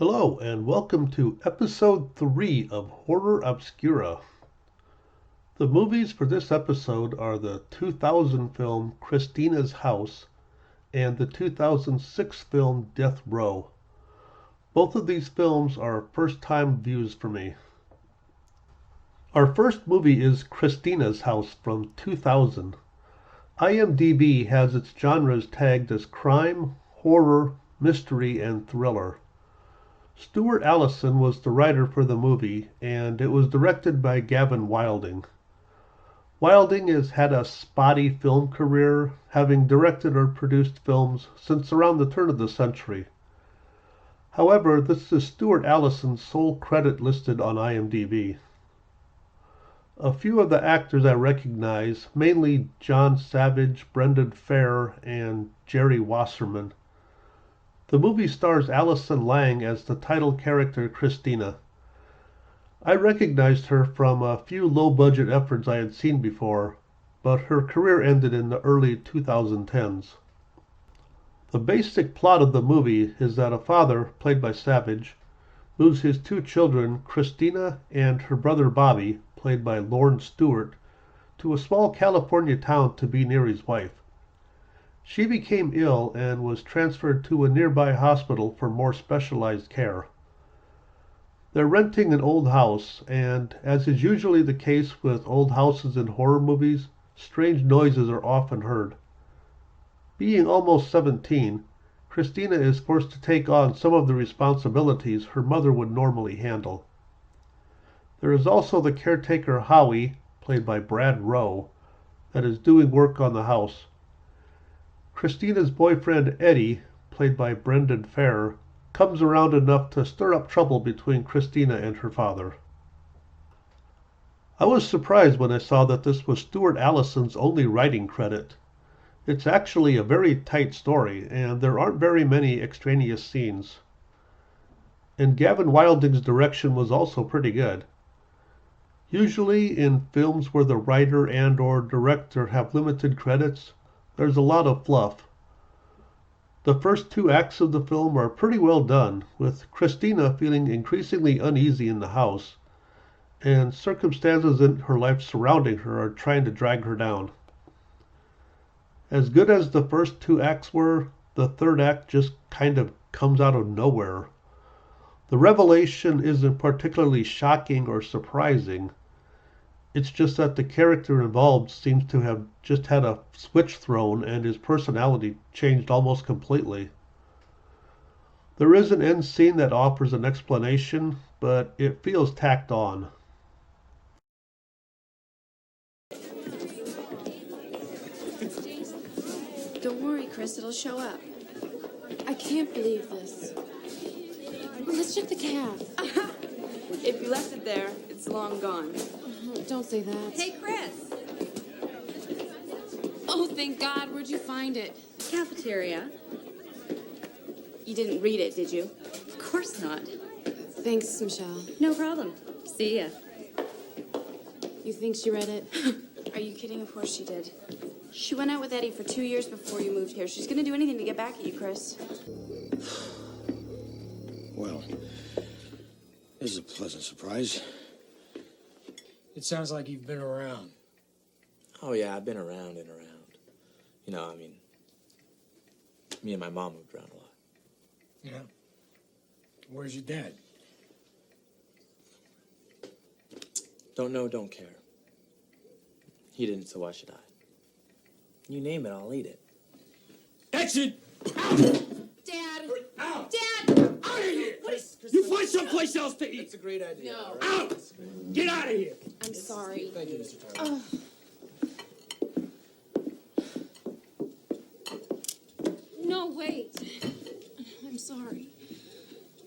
Hello, and welcome to episode 3 of Horror Obscura. The movies for this episode are the 2000 film Christina's House and the 2006 film Death Row. Both of these films are first-time views for me. Our first movie is Christina's House from 2000. IMDb has its genres tagged as crime, horror, mystery, and thriller. Stuart Allison was the writer for the movie, and it was directed by Gavin Wilding. Wilding has had a spotty film career, having directed or produced films since around the turn of the century. However, this is Stuart Allison's sole credit listed on IMDb. A few of the actors I recognize, mainly John Savage, Brendan Fehr, and Jerry Wasserman. The movie stars Allison Lange as the title character Christina. I recognized her from a few low-budget efforts I had seen before, but her career ended in the early 2010s. The basic plot of the movie is that a father, played by Savage, moves his two children, Christina and her brother Bobby, played by Lorne Stewart, to a small California town to be near his wife. She became ill and was transferred to a nearby hospital for more specialized care. They're renting an old house, and as is usually the case with old houses in horror movies, strange noises are often heard. Being almost 17, Christina is forced to take on some of the responsibilities her mother would normally handle. There is also the caretaker Howie, played by Rowe, that is doing work on the house. Christina's boyfriend Eddy, played by Brendan Fehr, comes around enough to stir up trouble between Christina and her father. I was surprised when I saw that this was Stuart Allison's only writing credit. It's actually a very tight story, and there aren't very many extraneous scenes. And Gavin Wilding's direction was also pretty good. Usually in films where the writer and/or director have limited credits, there's a lot of fluff. The first two acts of the film are pretty well done, with Christina feeling increasingly uneasy in the house, and circumstances in her life surrounding her are trying to drag her down. As good as the first two acts were, the third act just kind of comes out of nowhere. The revelation isn't particularly shocking or surprising. It's just that the character involved seems to have just had a switch thrown and his personality changed almost completely. There is an end scene that offers an explanation, but it feels tacked on. Don't worry, Chris, it'll show up. I can't believe this. Let's check the cab. If you left it there, it's long gone. Don't say that. Hey, Chris. Oh, thank God. Where'd you find it? Cafeteria. You didn't read it, did you? Of course not. Thanks, Michelle. No problem. See ya. You think she read it? Are you kidding? Of course she did. She went out with Eddy for 2 years before you moved here. She's gonna do anything to get back at you, Chris. Well, this is a pleasant surprise. It sounds like you've been around. Oh, yeah, I've been around and around. You know, I mean, me and my mom moved around a lot. Yeah. Where's your dad? Don't know, don't care. He didn't, so why should I? You name it, I'll eat it. Exit! Dad! Out! Dad! Out of here! You find someplace else to eat! It's a great idea. No. Out! Get out of here! I'm sorry. Thank you, Mr. Tarling. No, wait. I'm sorry.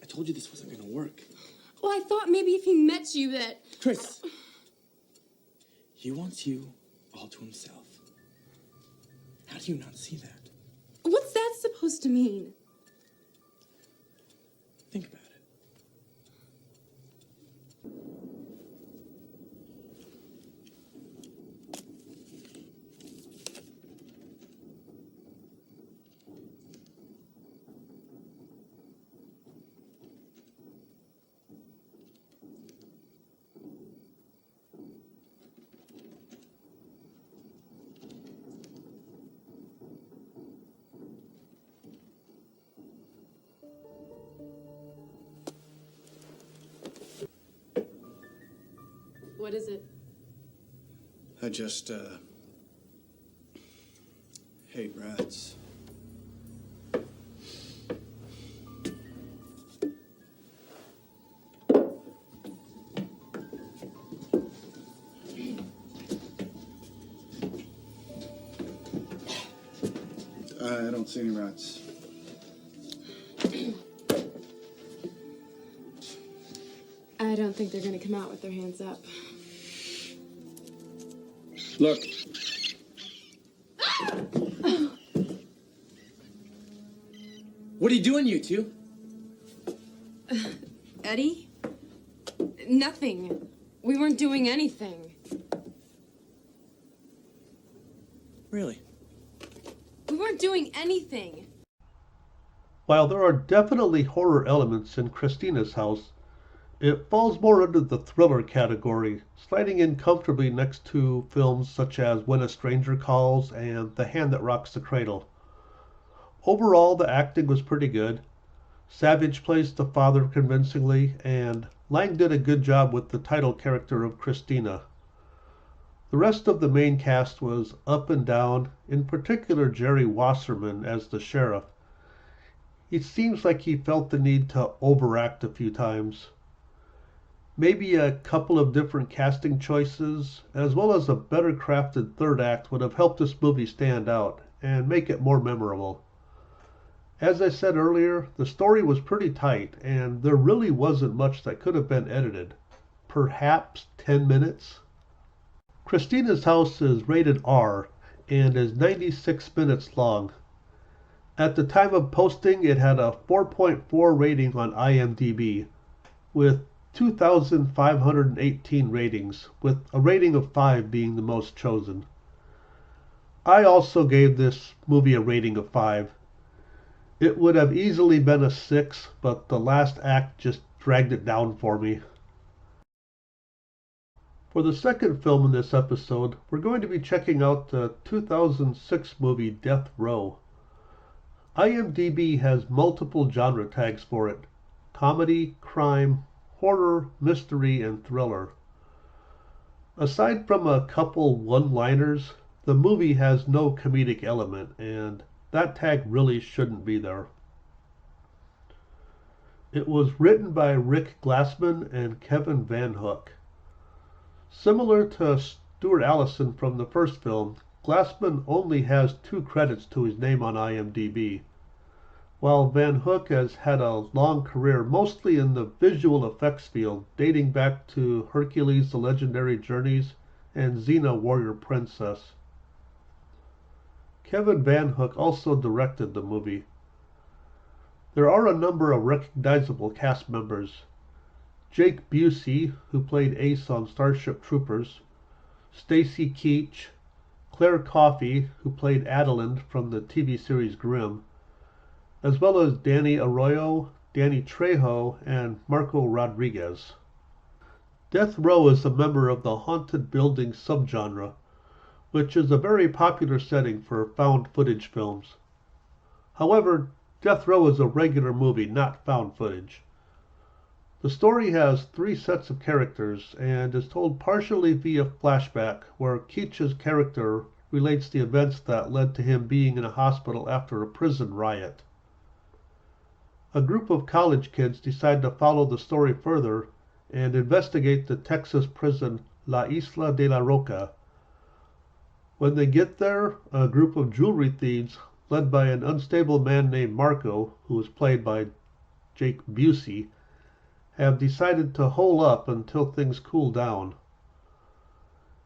I told you this wasn't gonna work. Well, I thought maybe if he met you that... Chris! He wants you all to himself. How do you not see that? What's that supposed to mean? Think about it. What is it? I just, hate rats. I don't see any rats. I don't think they're gonna come out with their hands up. Look. What are you doing, you two? Eddy? Nothing. We weren't doing anything. Really? We weren't doing anything. While there are definitely horror elements in Christina's house, it falls more under the thriller category, sliding in comfortably next to films such as When a Stranger Calls and The Hand That Rocks the Cradle. Overall, the acting was pretty good. Savage plays the father convincingly, and Lange did a good job with the title character of Christina. The rest of the main cast was up and down, in particular Jerry Wasserman as the sheriff. It seems like he felt the need to overact a few times. Maybe a couple of different casting choices, as well as a better crafted third act, would have helped this movie stand out and make it more memorable. As I said earlier, the story was pretty tight, and there really wasn't much that could have been edited. Perhaps 10 minutes? Christina's House is rated R and is 96 minutes long. At the time of posting, it had a 4.4 rating on IMDb, with 2,518 ratings, with a rating of 5 being the most chosen. I also gave this movie a rating of 5. It would have easily been a 6, but the last act just dragged it down for me. For the second film in this episode, we're going to be checking out the 2006 movie Death Row. IMDb has multiple genre tags for it: comedy, crime, horror, mystery, and thriller. Aside from a couple one-liners, the movie has no comedic element, and that tag really shouldn't be there. It was written by Rick Glassman and Kevin VanHook. Similar to Stuart Allison from the first film, Glassman only has 2 credits to his name on IMDb, while VanHook has had a long career mostly in the visual effects field, dating back to Hercules: The Legendary Journeys and Xena: Warrior Princess. Kevin VanHook also directed the movie. There are a number of recognizable cast members: Jake Busey, who played Ace on Starship Troopers, Stacey Keach, Claire Coffey, who played Adeline from the TV series Grimm, as well as Danny Arroyo, Danny Trejo, and Marco Rodriguez. Death Row is a member of the haunted building subgenre, which is a very popular setting for found footage films. However, Death Row is a regular movie, not found footage. The story has 3 sets of characters and is told partially via flashback, where Keach's character relates the events that led to him being in a hospital after a prison riot. A group of college kids decide to follow the story further and investigate the Texas prison La Isla de la Roca. When they get there, a group of jewelry thieves, led by an unstable man named Marco, who is played by Jake Busey, have decided to hole up until things cool down.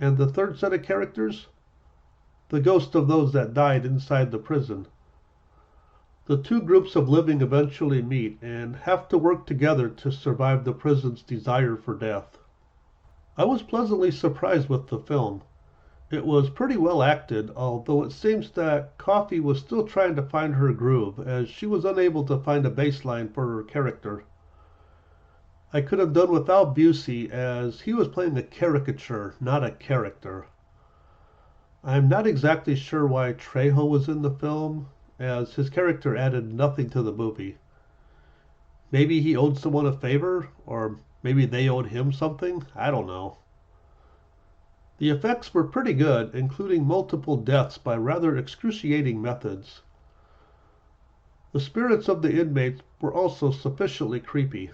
And the third set of characters? The ghosts of those that died inside the prison. The 2 groups of living eventually meet and have to work together to survive the prison's desire for death. I was pleasantly surprised with the film. It was pretty well acted, although it seems that Coffey was still trying to find her groove, as she was unable to find a baseline for her character. I could have done without Busey, as he was playing a caricature, not a character. I'm not exactly sure why Trejo was in the film, as his character added nothing to the movie. Maybe he owed someone a favor, or maybe they owed him something, I don't know. The effects were pretty good, including multiple deaths by rather excruciating methods. The spirits of the inmates were also sufficiently creepy.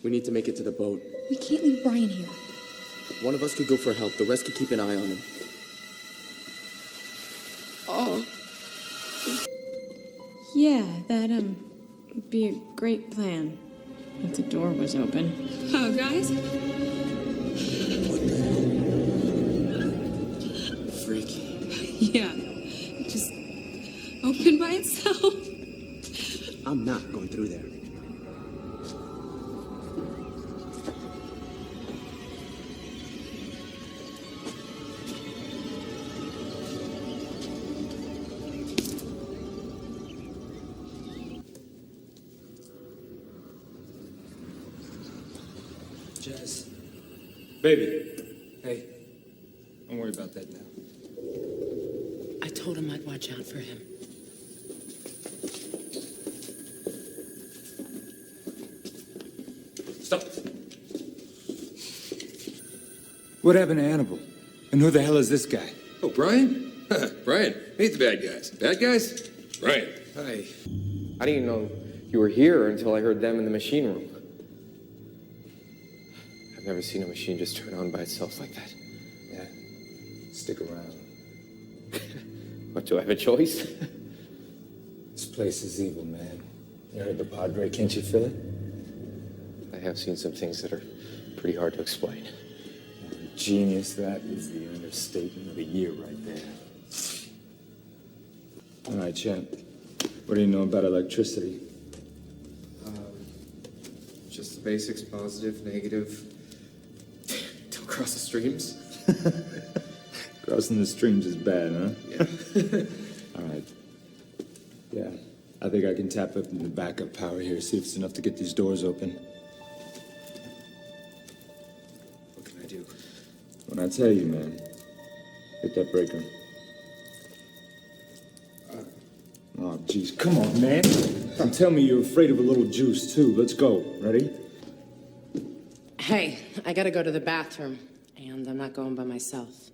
We need to make it to the boat. We can't leave Brian here. One of us could go for help. The rest could keep an eye on him. Oh. Yeah, that'd be a great plan. If the door was open. Oh, guys? What the hell? Freaky. Yeah. Just open by itself. I'm not going through there. Jazz. Baby. Hey. Don't worry about that now. I told him I'd watch out for him. Stop. What happened to Hannibal? And who the hell is this guy? Oh, Brian? Brian, meet the bad guys. Bad guys? Brian. Hi. I didn't know you were here until I heard them in the machine room. I've never seen a machine just turn on by itself like that. Yeah. Stick around. What, do I have a choice? This place is evil, man. You heard the Padre, can't you feel it? I have seen some things that are pretty hard to explain. Genius, that is the understatement of the year right there. All right, champ. What do you know about electricity? Just the basics, positive, negative. Don't cross the streams. Crossing the streams is bad, huh? Yeah. All right. Yeah, I think I can tap up into the backup power here, see if it's enough to get these doors open. What can I do? When I tell you, man, hit that breaker. Oh, jeez, come on, man. Don't tell me you're afraid of a little juice, too. Let's go. Ready? Hey, I gotta go to the bathroom, and I'm not going by myself.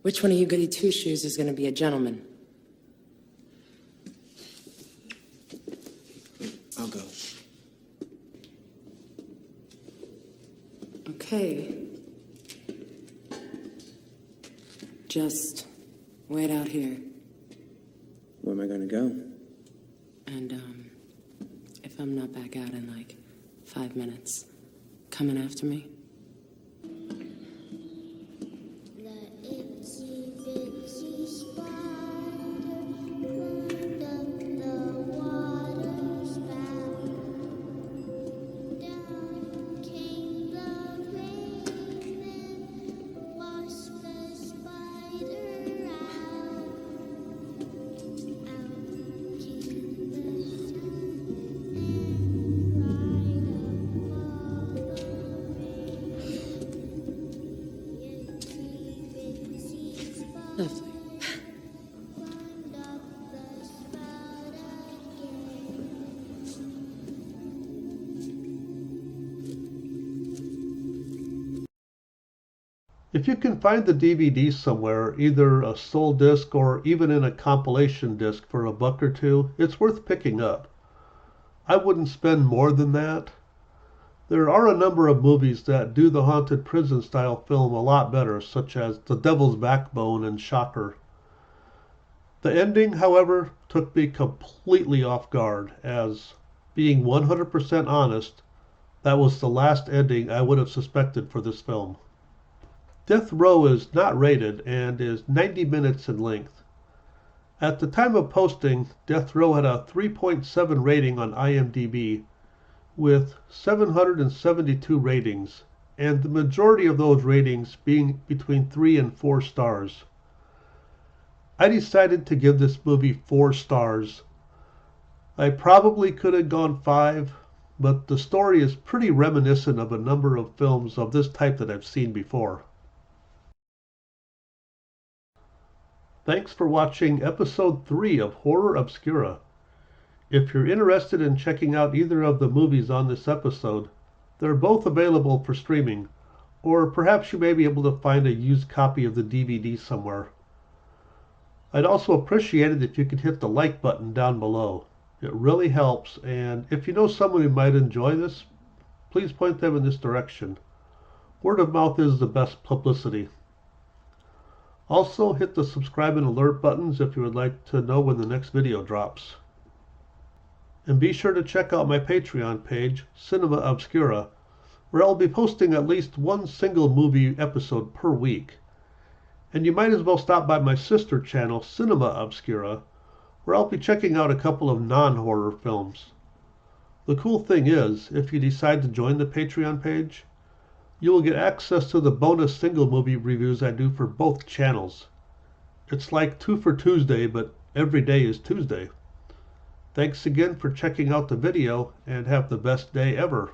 Which one of you goody two-shoes is gonna be a gentleman? I'll go. Okay. Just wait out here. Where am I gonna go? And, if I'm not back out in, like, 5 minutes, coming after me? Lovely. If you can find the DVD somewhere, either a sole disc or even in a compilation disc for $1 or $2, it's worth picking up. I wouldn't spend more than that. There are a number of movies that do the haunted prison style film a lot better, such as The Devil's Backbone and Shocker. The ending, however, took me completely off guard, as, being 100% honest, that was the last ending I would have suspected for this film. Death Row is not rated and is 90 minutes in length. At the time of posting, Death Row had a 3.7 rating on IMDb, with 772 ratings, and the majority of those ratings being between 3 and 4 stars. I decided to give this movie 4 stars. I probably could have gone 5, but the story is pretty reminiscent of a number of films of this type that I've seen before. Thanks for watching episode 3 of Horror Obscura. If you're interested in checking out either of the movies on this episode, they're both available for streaming, or perhaps you may be able to find a used copy of the DVD somewhere. I'd also appreciate it if you could hit the like button down below. It really helps, and if you know someone who might enjoy this, please point them in this direction. Word of mouth is the best publicity. Also, hit the subscribe and alert buttons if you would like to know when the next video drops. And be sure to check out my Patreon page, Cinema Obscura, where I'll be posting at least one single movie episode per week. And you might as well stop by my sister channel, Cinema Obscura, where I'll be checking out a couple of non-horror films. The cool thing is, if you decide to join the Patreon page, you will get access to the bonus single movie reviews I do for both channels. It's like 2 for Tuesday, but every day is Tuesday. Thanks again for checking out the video, and have the best day ever.